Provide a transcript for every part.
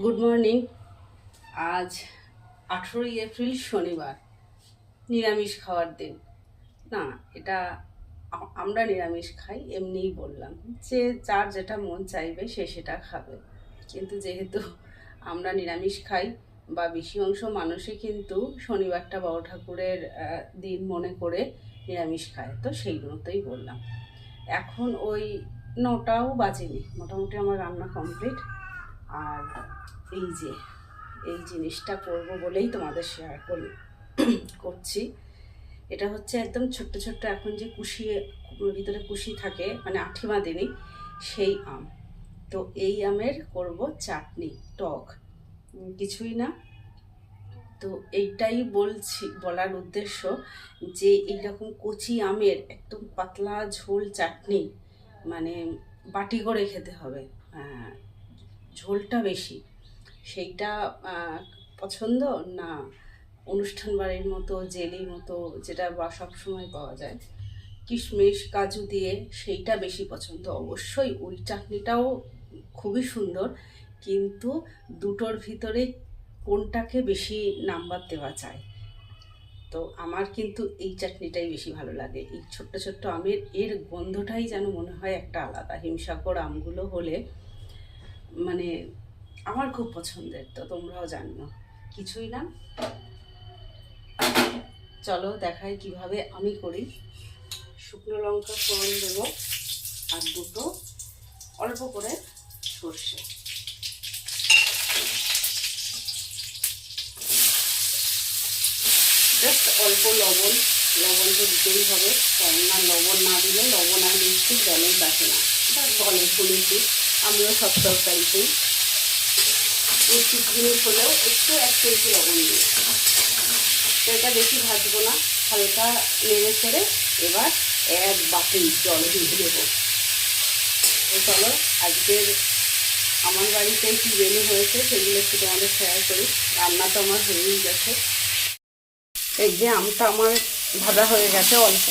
Good morning. আজ 18ই April শনিবার, নিরামিষ খাওয়ার দিন। না, এটা আমরা নিরামিষ খাই এমনিই বললাম, যে যার যেটা মন চাইবে সে সেটা খাবে। কিন্তু যেহেতু আমরা নিরামিষ খাই বা বেশি অংশ মানুষই কিন্তু শনিবারটা বড় ঠাকুরের দিন মনে করে নিরামিষ খায়, তো সেই মতোই বললাম। এখন ওই 9টাও বাজেনি, মোটামুটি আমার রান্না কমপ্লিট। আর এই জিনিসটা করবো বলেই তোমাদের শেয়ার করছি। এটা হচ্ছে একদম ছোট্ট ছোট্ট, এখন যে ভিতরে কুশি থাকে, মানে আঠি বাঁধেনি, সেই আম। তো এই আমের করব চাটনি, টক, কিছুই না। তো এইটাই বলার উদ্দেশ্য যে এইরকম কচি আমের একদম পাতলা ঝোল চাটনি, মানে বাটি করে খেতে হবে, ঝোলটা বেশি। সেইটা পছন্দ না অনুষ্ঠান বাড়ির মতো জেলির মতো যেটা বা সবসময় পাওয়া যায় কিশমিশ কাজু দিয়ে, সেইটা বেশি পছন্দ। অবশ্যই ওই চাটনিটাও খুবই সুন্দর, কিন্তু দুটোর ভিতরে কোনটাকে বেশি নাম্বার দেওয়া যায়। তো আমার কিন্তু এই চাটনিটাই বেশি ভালো লাগে। এই ছোট্ট ছোট্ট আমের এর গন্ধটাই যেন মনে হয় একটা আলাদা। হিমসাগর আমগুলো হলে মানে আমার খুব পছন্দের, তো তোমরাও জানো। কিছুই না, চলো দেখাই কিভাবে আমি করি। শুকনো লঙ্কা ফোড়ন দেবো, আর দুটো অল্প করে সর্ষে, জাস্ট অল্প লবণ তো দিতেই হবে, কেননা লবণ না দিলে লবণ আর মিষ্টি জলের দেখে না, এটা বলে শুনেছি, আমিও সব তরকারিতেই মিষ্টি জিনিস হলেও একটু 1 কেজি লবণ দিই। তো এটা বেশি ভাজবো না, হালকা নেড়ে ছেড়ে এবার 1 বাটি জল দিয়ে দেবো। তো চলো আজকের আমার বাড়িতে কি মেনু হয়েছে সেগুলো একটু তোমাদের শেয়ার করি। রান্না তো আমার হয়েই গেছে। এই যে আমটা আমার ভাজা হয়ে গেছে, অল্প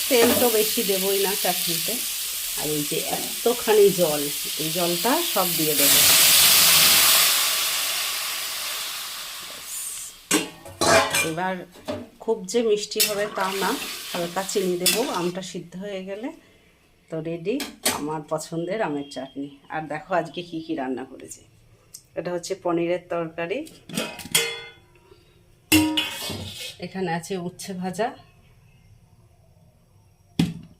তেল তো বেশি দেবই না চাটনিতে। আর এই যে এতখানি জল, এই জলটা সব দিয়ে দেবো। এবার খুব যে মিষ্টি হবে তা না, হালকা চিনি দেবো আমটা সিদ্ধ হয়ে গেলে। তো রেডি আমার পছন্দের আমের চাটনি। আর দেখো আজকে কি কি রান্না করেছি। এটা হচ্ছে পনিরের তরকারি, এখানে আছে উচ্ছে ভাজা,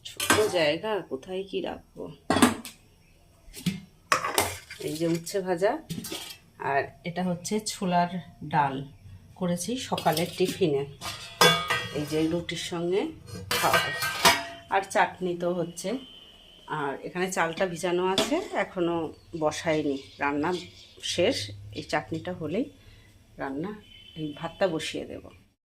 ছোট জায়গা কোথায় কি রাখবো, এই যে উচ্ছে ভাজা। আর এটা হচ্ছে ছোলার ডাল করেছি সকালের টিফিনে, এই যে রুটির সঙ্গে খাওয়া। আর চাটনি তো হচ্ছে, আর এখানে চালটা ভিজানো আছে, এখনো বসাইনি, রান্না শেষ। এই চাটনিটা হলেই রান্না, এই ভাতটা বসিয়ে দেব।